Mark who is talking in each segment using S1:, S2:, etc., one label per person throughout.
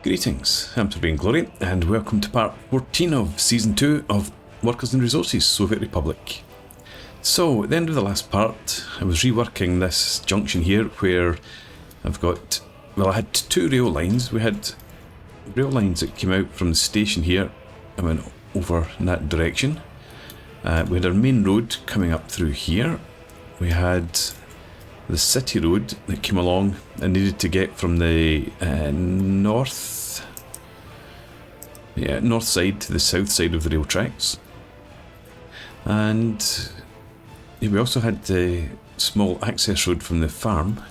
S1: Greetings, I'm Turbine Glory, and welcome to part 14 of Season 2 of Workers and Resources, Soviet Republic. So, at the end of the last part, I was reworking this junction here where I've got, well, I had two rail lines. We had rail lines that came out from the station here and went over in that direction. We had our main road coming up through here. We had the city road that came along and needed to get from the north side to the south side of the rail tracks. And we also had the small access road from the farm,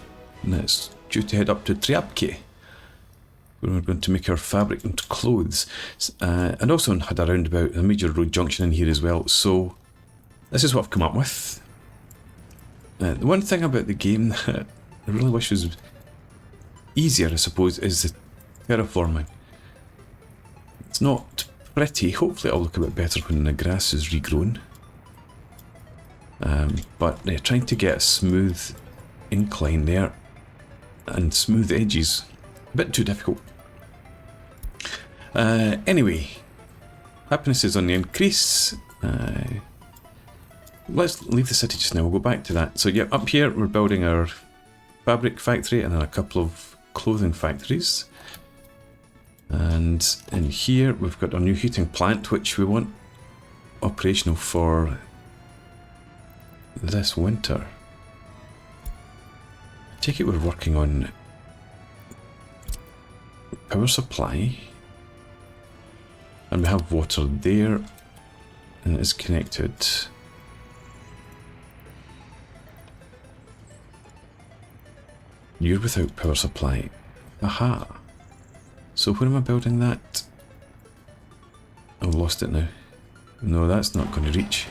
S1: and it's due to head up to Tryapki, where we're going to make our fabric and clothes. And also had a roundabout, a major road junction in here as well. So this is what I've come up with. The one thing about the game that I really wish was easier, I suppose, is the terraforming. It's not pretty. Hopefully it'll look a bit better when the grass is regrown. But trying to get a smooth incline there and smooth edges, a bit too difficult. Anyway, happiness is on the increase. Let's leave the city just now, we'll go back to that. So yeah, up here we're building our fabric factory and then a couple of clothing factories. And in here we've got our new heating plant, which we want operational for this winter. I take it we're working on power supply. And we have water there, and it is connected. You're without power supply. Aha. So where am I building that? I've lost it now. No, that's not going to reach.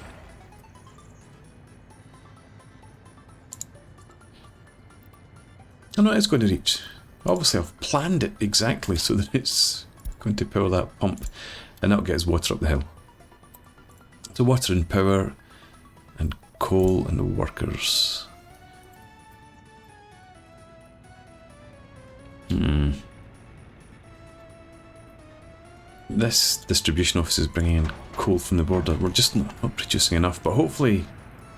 S1: Oh no, it's going to reach. Obviously I've planned it exactly so that it's going to power that pump and that'll get us water up the hill. So water and power and coal and workers. This distribution office is bringing in coal from the border. We're just not producing enough, but hopefully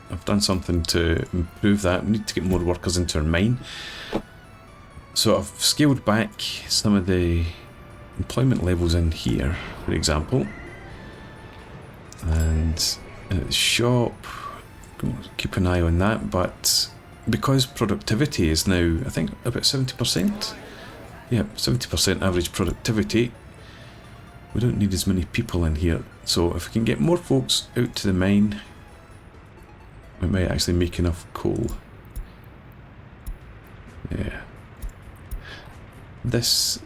S1: I've done something to improve that. We need to get more workers into our mine. So I've scaled back some of the employment levels in here, for example. And at the shop, keep an eye on that, but because productivity is now, I think, about 70%. Yeah, 70% average productivity. We don't need as many people in here. So if we can get more folks out to the mine, we might actually make enough coal. Yeah. This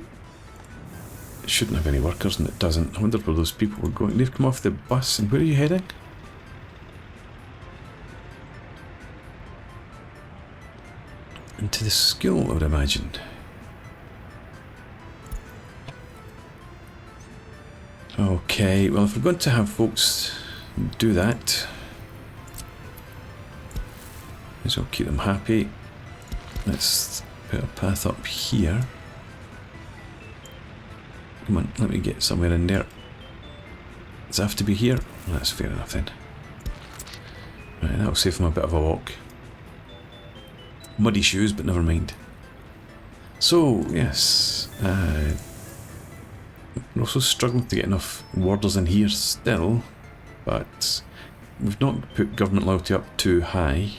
S1: shouldn't have any workers, and it doesn't. I wonder where those people were going. They've come off the bus, and where are you heading? Into the school, I would imagine. Okay, well, if we're going to have folks do that, this will keep them happy. Let's put a path up here. Come on, let me get somewhere in there. Does it have to be here? That's fair enough then. Right, that'll save them a bit of a walk. Muddy shoes, but never mind. So, yes, we're also struggling to get enough warders in here still, but we've not put government loyalty up too high.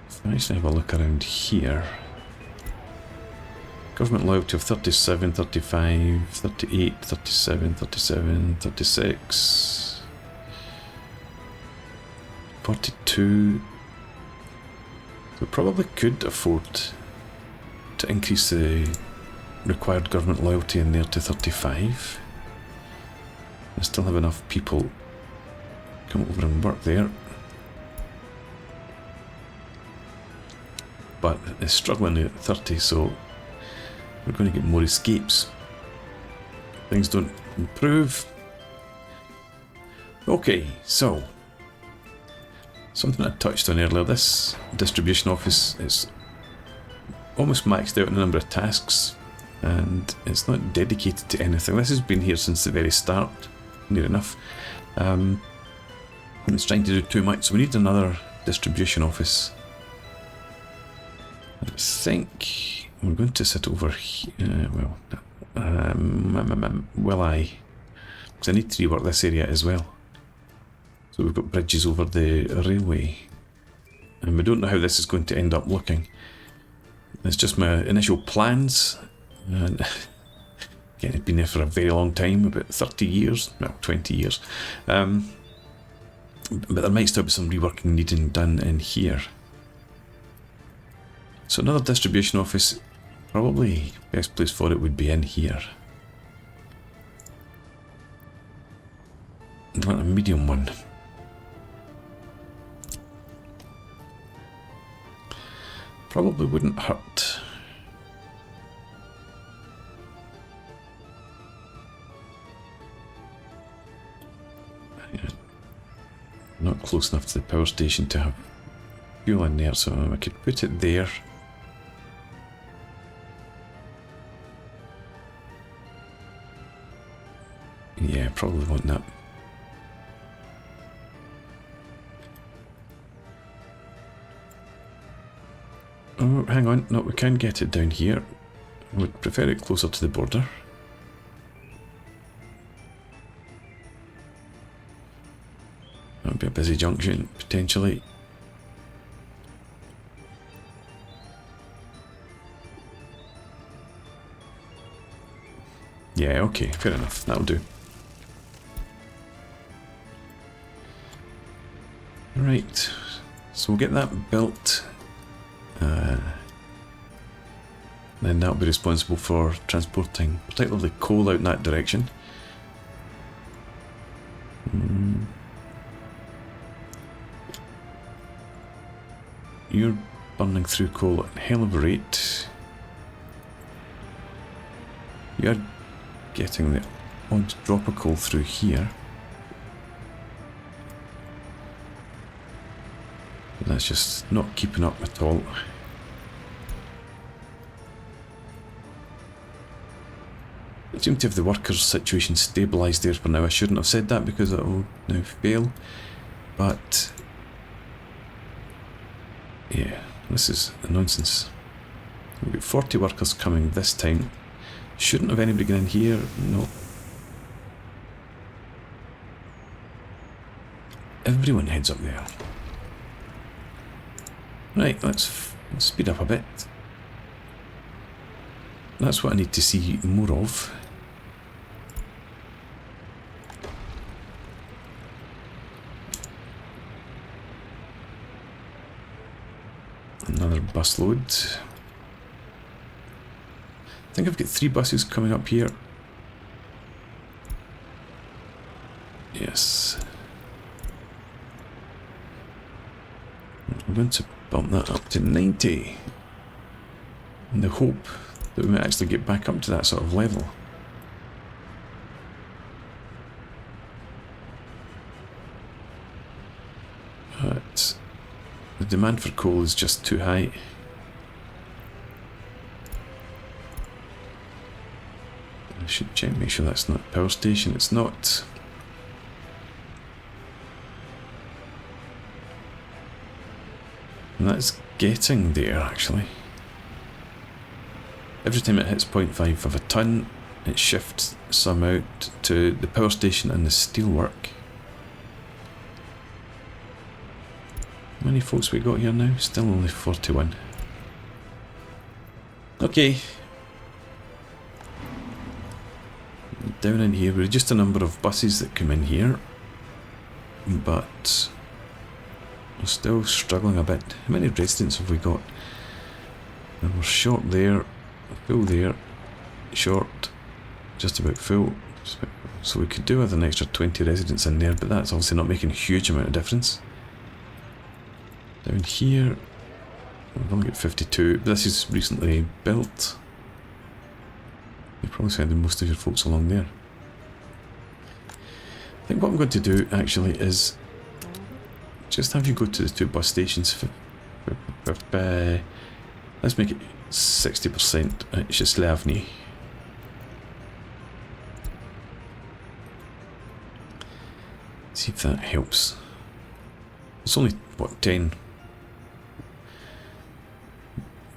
S1: If I actually have a look around here, government loyalty of 37, 35, 38, 37, 37, 36, 42. We probably could afford to increase the required government loyalty in there to 35. I still have enough people come over and work there. But it's struggling at 30, so we're going to get more escapes. Things don't improve. Okay, so something I touched on earlier, this distribution office is almost maxed out in the number of tasks and it's not dedicated to anything. This has been here since the very start, near enough. It's trying to do too much, so we need another distribution office. I think I'm going to sit over here. Will I? Because I need to rework this area as well. So we've got bridges over the railway, and we don't know how this is going to end up looking. It's just my initial plans, and again, it's been there for a very long time, about 30 years, well, 20 years. But there might still be some reworking needing done in here. So another distribution office, probably best place for it would be in here. I want a medium one. Probably wouldn't hurt. Not close enough to the power station to have fuel in there, so I could put it there. Yeah, probably want that. Oh, hang on, no, we can get it down here. I would prefer it closer to the border. That would be a busy junction, potentially. Yeah, okay, fair enough, that'll do. Right, so we'll get that built. Then that'll be responsible for transporting particularly coal out in that direction. You're burning through coal at a hell of a rate. You're getting the odd drop of coal through here. That's just not keeping up at all. I seem to have the workers' situation stabilised there for now. I shouldn't have said that because it will now fail. But yeah, this is a nonsense. We've got 40 workers coming this time. Shouldn't have anybody get in here. No. Everyone heads up there. Right, let's speed up a bit. That's what I need to see more of. Another bus load. I think I've got 3 buses coming up here. Yes. I'm going to bump that up to 90 in the hope that we might actually get back up to that sort of level. But the demand for coal is just too high. I should check, make sure that's not a power station. It's not. And that's getting there, actually. Every time it hits 0.5 of a ton, it shifts some out to the power station and the steelwork. How many folks we got here now? Still only 41. Okay. Down in here, we reduced the number of buses that come in here, but we're still struggling a bit. How many residents have we got? And we're short there, full there, short, just about full. So we could do with an extra 20 residents in there, but that's obviously not making a huge amount of difference. Down here, we've only got 52. This is recently built. You're probably sending most of your folks along there. I think what I'm going to do actually is just have you go to the 2 bus stations. Let's make it 60% at Tshcheslavnyy. if that helps. It's only, what, 10?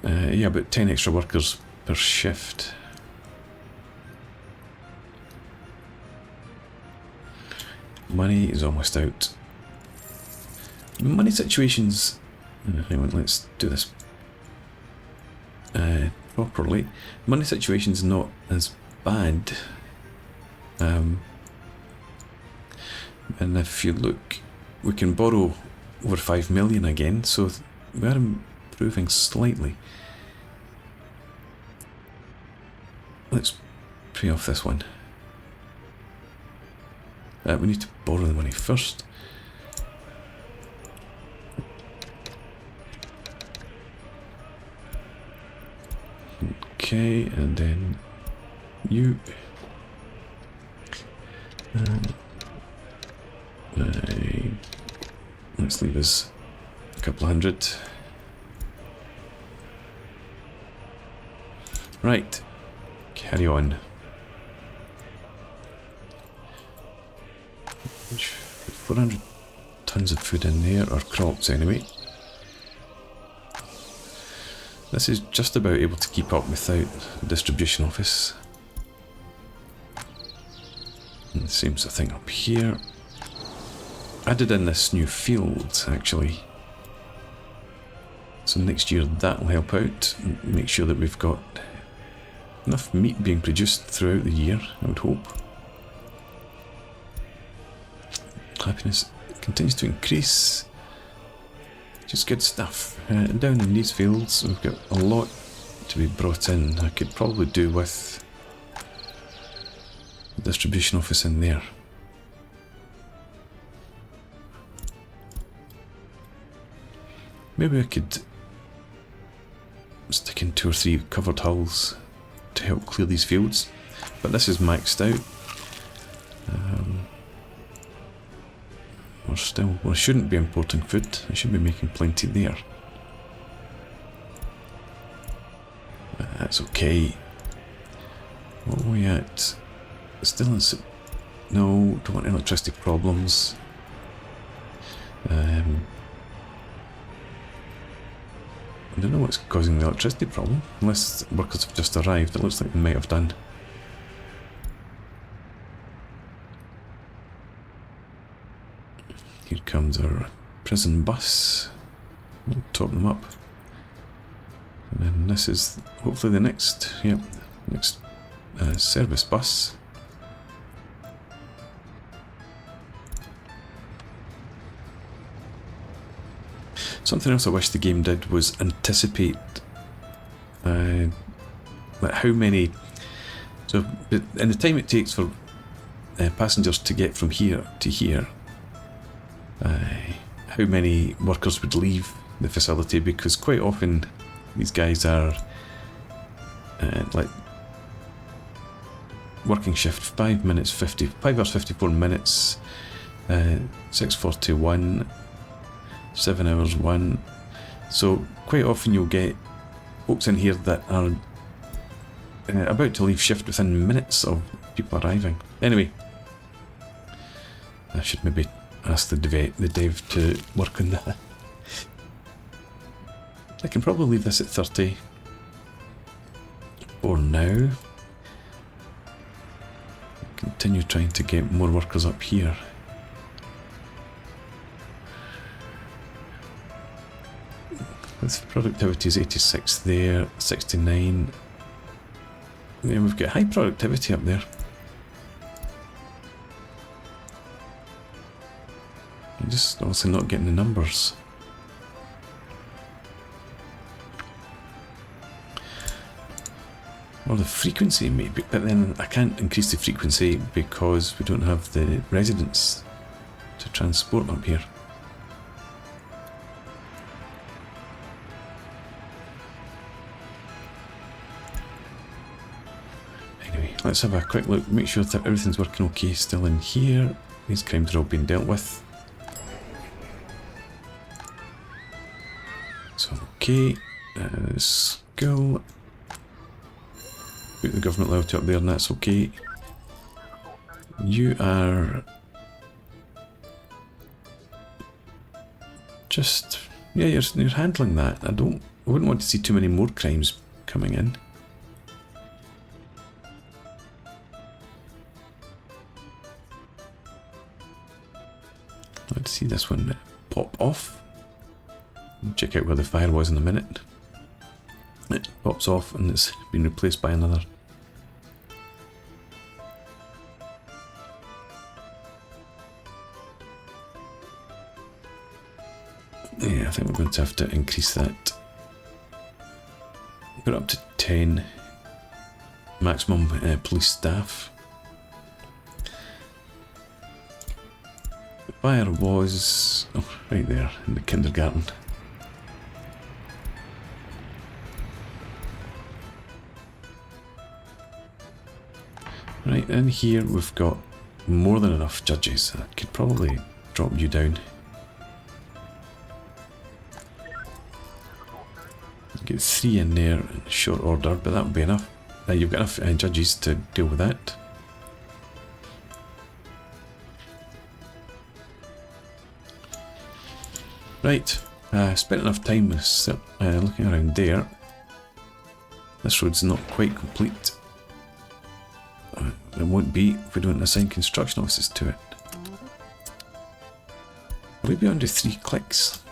S1: Yeah, about 10 extra workers per shift. Money is almost out. Money situations... hang on, let's do this properly. Money situation's not as bad. And if you look, we can borrow over 5 million again, so we are improving slightly. Let's pay off this one. We need to borrow the money first. Okay, and then you. Let's leave us a couple hundred. Right, carry on. 400 tons of food in there, or crops anyway. This is just about able to keep up without the distribution office. And the same sort of thing up here. Added in this new field, actually. So next year that will help out. Make sure that we've got enough meat being produced throughout the year, I would hope. Happiness continues to increase. Just good stuff. Down in these fields, we've got a lot to be brought in. I could probably do with the distribution office in there. Maybe I could stick in 2 or 3 covered hulls to help clear these fields, but this is maxed out. We shouldn't be importing food. I should be making plenty there. That's okay. What are we at? Still in... No, don't want electricity problems. I don't know what's causing the electricity problem, unless workers have just arrived. It looks like they might have done. Here comes our prison bus. We'll top them up. And then this is hopefully the next, next service bus. Something else I wish the game did was anticipate like how many... So in the time it takes for passengers to get from here to here, how many workers would leave the facility, because quite often these guys are like working shift 5 hours 54 minutes, 6:41, 7 hours 1. So quite often you'll get folks in here that are about to leave shift within minutes of people arriving. Anyway, I should maybe ask the dev to work on that. I can probably leave this at 30 for now. Continue trying to get more workers up here. This productivity is 86 there, 69. Yeah, we've got high productivity up there. I'm just obviously not getting the numbers. Or the frequency maybe, but then I can't increase the frequency because we don't have the residents to transport up here. Anyway, let's have a quick look, make sure that everything's working okay still in here. These crimes are all being dealt with. So okay, school. Put the government loyalty up there and that's okay. You are just, yeah, you're handling that. I wouldn't want to see too many more crimes coming in. Let's see this one pop off. Check out where the fire was in a minute. It pops off and it's been replaced by another. Yeah, I think we're going to have to increase that. Put it up to 10 maximum police staff. The fire was right there in the kindergarten. Right, in here we've got more than enough judges. I could probably drop you down. Get 3 in there in short order, but that would be enough. You've got enough judges to deal with that. Right, spent enough time looking around there. This road's not quite complete. It won't be if we don't assign construction offices to it. Will we be under 3 clicks?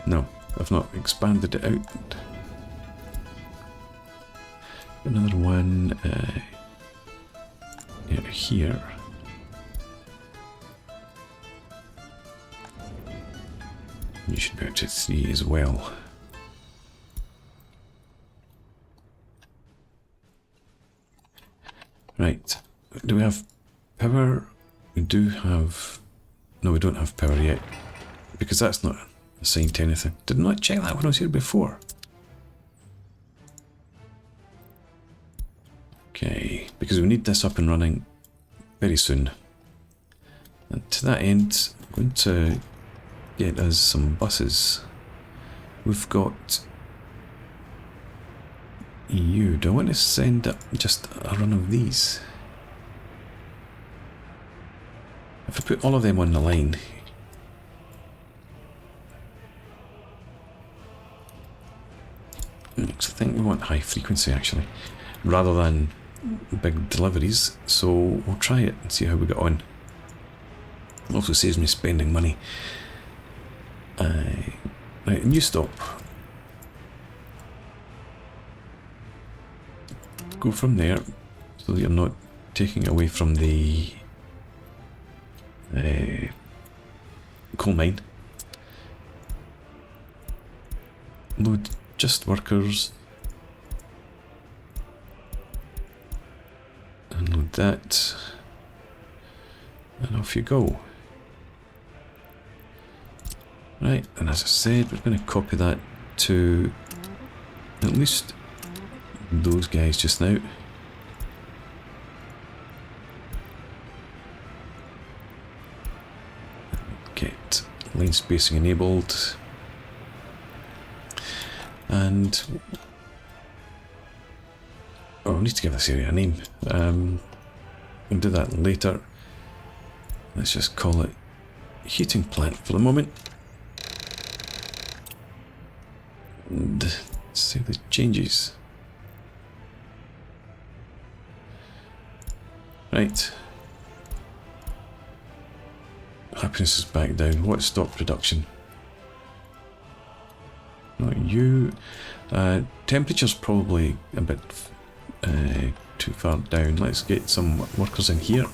S1: No, I've not expanded it out. Another one here. You should be out to 3 as well. Right, do we have power? We do have... No, we don't have power yet, because that's not assigned to anything. Did I not check that when I was here before? Okay, because we need this up and running very soon. And to that end, I'm going to get us some buses. We've got EU. Do I want to send up just a run of these? If I put all of them on the line, I think we want high frequency actually, rather than big deliveries, so we'll try it and see how we get on. It also saves me spending money. Right, new stop. Go from there, so that you're not taking away from the coal mine. Load just workers. And load that. And off you go. Right, and as I said, we're going to copy that to at least those guys just now. Get line spacing enabled. And oh, I need to give this area a name. We'll do that later. Let's just call it heating plant for the moment. And save the changes. Right. Happiness is back down. What stopped production? Not you. Temperature's probably a bit too far down. Let's get some workers in here.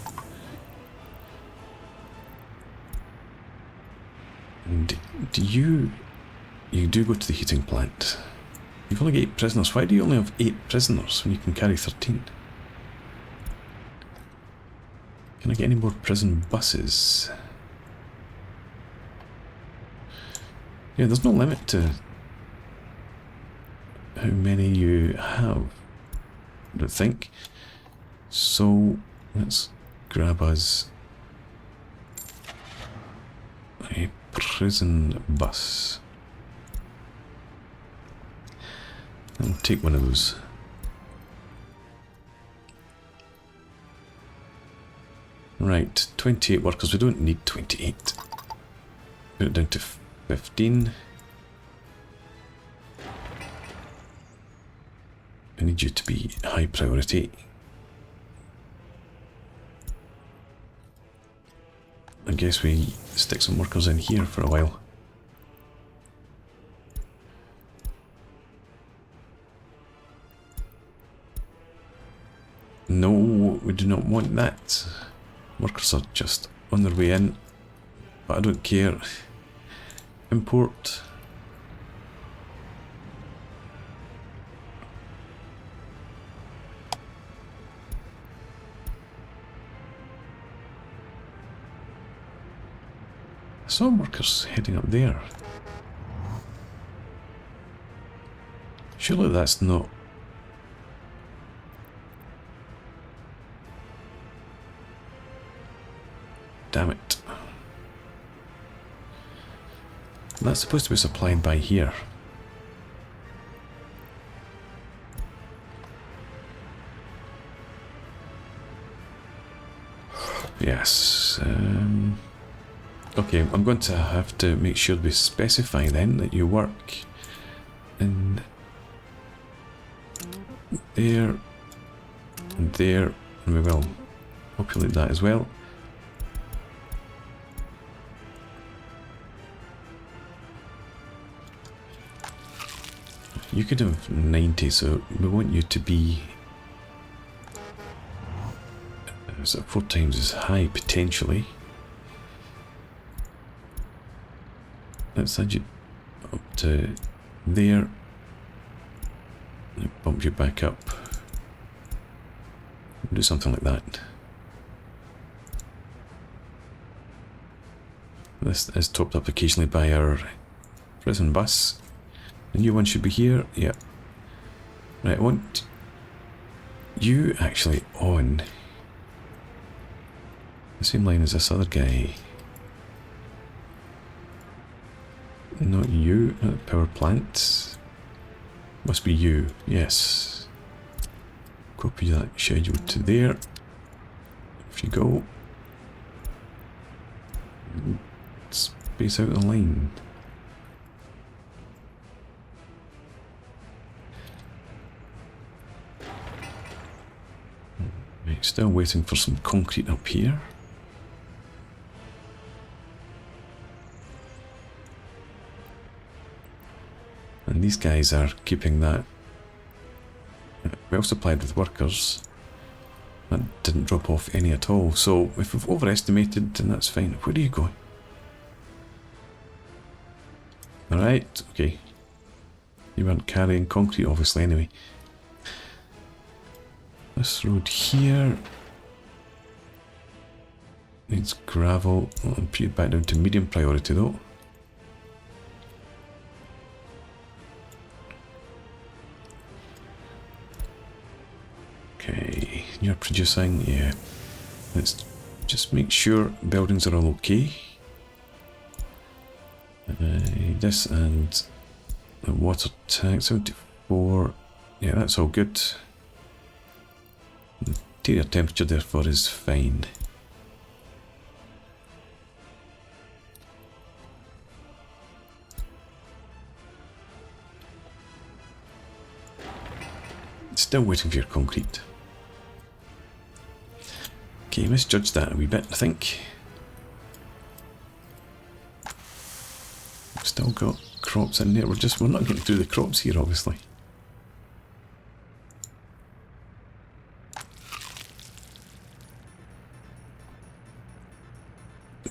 S1: And do you do go to the heating plant. You've only got 8 prisoners. Why do you only have 8 prisoners when you can carry 13? Can I get any more prison buses? Yeah, there's no limit to how many you have, I don't think. So let's grab us a prison bus. I'll take one of those. Right, 28 workers. We don't need 28. Put it down to 15. I need you to be high priority. I guess we stick some workers in here for a while. No, we do not want that. Workers are just on their way in, but I don't care. Import. I saw workers heading up there. Surely that's not... Damn it. That's supposed to be supplied by here. Yes. Okay, I'm going to have to make sure we specify then that you work in there and there, and we will populate that as well. You could have 90, so we want you to be so 4 times as high potentially. Let's add you up to there. Bump you back up. Do something like that. This is topped up occasionally by our prison bus. The new one should be here. Yeah. Right, I want you actually on the same line as this other guy. Not you, not the power plant. Must be you, yes. Copy that schedule to there. Off you go. Space out the line. Right, still waiting for some concrete up here. And these guys are keeping that well supplied with workers. That didn't drop off any at all. So if we've overestimated, then that's fine. Where are you going? Alright, okay. You weren't carrying concrete obviously anyway. This road here needs gravel. I'll put it back down to medium priority though. Okay, you're producing, yeah. Let's just make sure buildings are all okay. This and the water tank, 74. Yeah, that's all good. The interior temperature therefore is fine. Still waiting for your concrete. Okay, misjudged that a wee bit, I think. Still got crops in there. We're not getting through the crops here, obviously.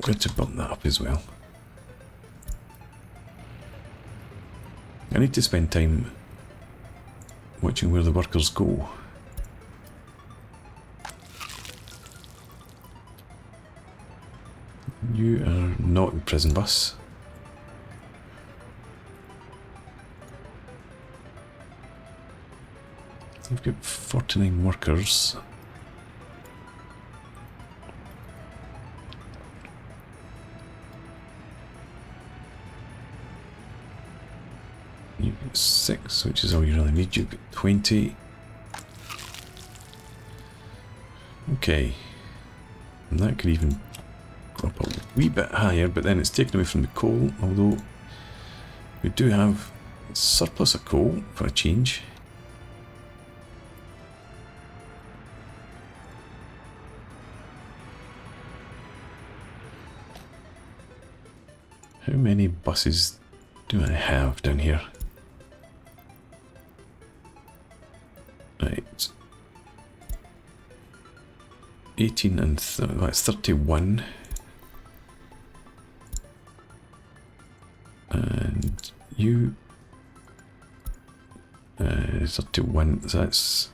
S1: Good to bump that up as well. I need to spend time watching where the workers go. You are not in prison bus. We've got 49 workers. You've got 6, which is all you really need. You've got 20. Okay. And that could even go up a wee bit higher, but then it's taken away from the coal, although we do have a surplus of coal for a change. How many buses do I have down here? Right. 18 and that's 31. And you 31, that's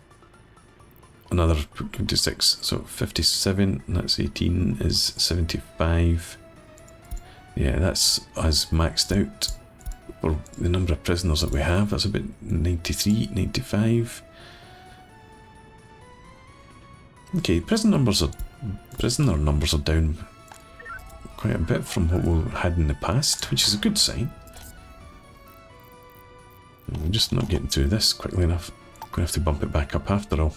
S1: another 26, so 57, and that's 18 is 75. Yeah, that's us maxed out for the number of prisoners that we have. That's about 93, 95. Okay, prisoner numbers are down quite a bit from what we had in the past, which is a good sign. We're just not getting through this quickly enough. I'm going to have to bump it back up after all.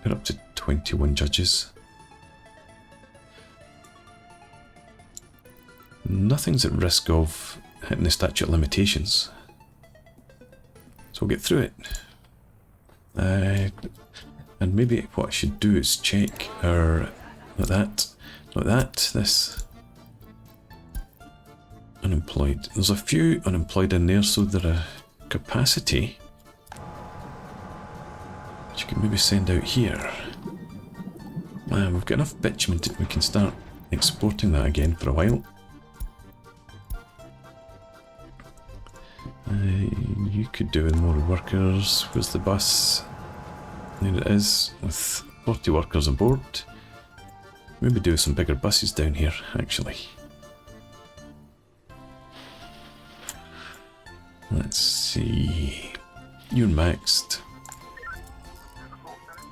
S1: We're up to 21 judges. Nothing's at risk of hitting the statute of limitations, so we'll get through it. And maybe what I should do is check our, not that, this unemployed. There's a few unemployed in there, so there are capacity which you can maybe send out here. We've got enough bitumen we can start exporting that again for a while. You could do with more workers. Where's the bus? There it is, with 40 workers aboard. Maybe do some bigger buses down here, actually. Let's see. You're maxed.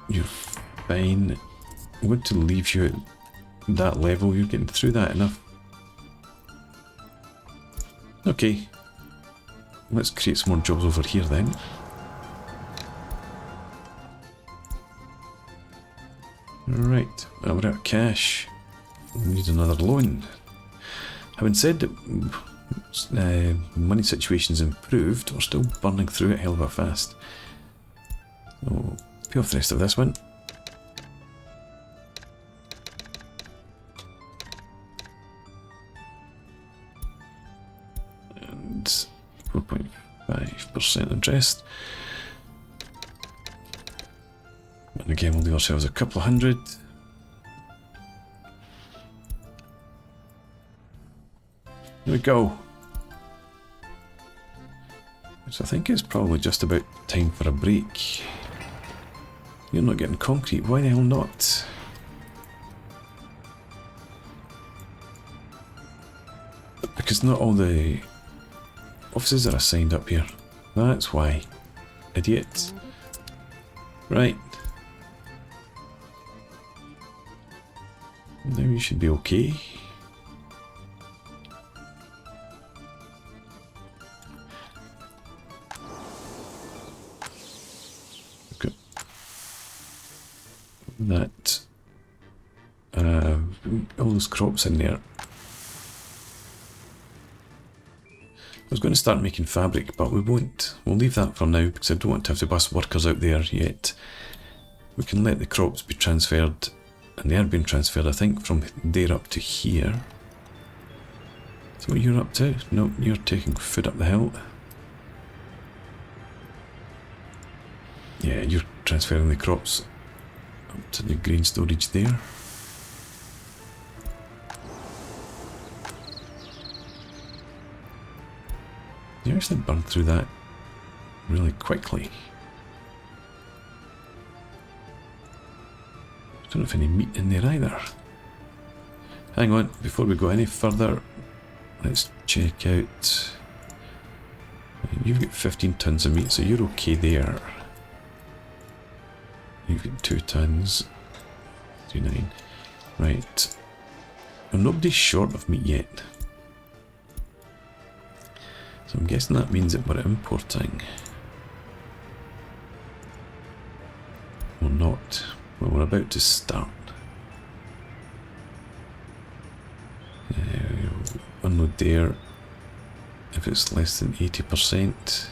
S1: You're fine. I'm going to leave you at that level. You're getting through that enough. Okay. Let's create some more jobs over here then. Right, we're out of cash. We need another loan. Having said that money situation's improved, we're still burning through it hell of a fast. So, pay off the rest of this one. And 4.5% interest. And again, we'll do ourselves a couple of hundred. Here we go. So I think it's probably just about time for a break. You're not getting concrete, why the hell not? Because not all the offices are assigned up here. That's why. Idiots. Right. Now you should be okay. Okay. That all those crops in there. I was going to start making fabric, but we won't. We'll leave that for now because I don't want to have to bus workers out there yet. We can let the crops be transferred, and they are being transferred, I think, from there up to here. So what you're up to? Nope, you're taking food up the hill. Yeah, you're transferring the crops up to the grain storage there. You actually burned through that really quickly. I don't have any meat in there either. Hang on, before we go any further, let's check out. You've got 15 tons of meat, so you're okay there. You've got 2 tons. 39. Right. Well, nobody's short of meat yet. So I'm guessing that means that we're importing. Or not. Well, we're about to start. Unload there. If it's less than 80%.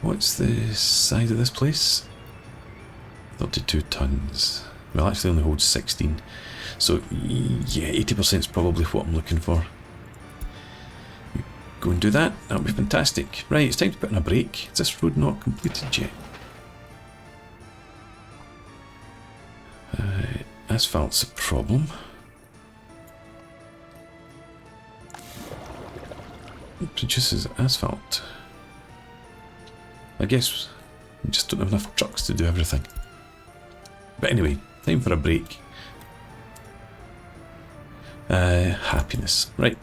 S1: What's the size of this place? 32 tons. Well, actually only holds 16. So, yeah, 80% is probably what I'm looking for. Go and do that. That'll be fantastic. Right, it's time to put in a break. Is this road not completed yet? Asphalt's a problem. It produces asphalt. I guess we just don't have enough trucks to do everything. But anyway, time for a break. Happiness. Right.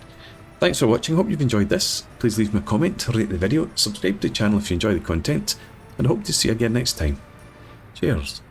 S1: Thanks for watching. Hope you've enjoyed this. Please leave me a comment, rate the video, subscribe to the channel if you enjoy the content, and I hope to see you again next time. Cheers.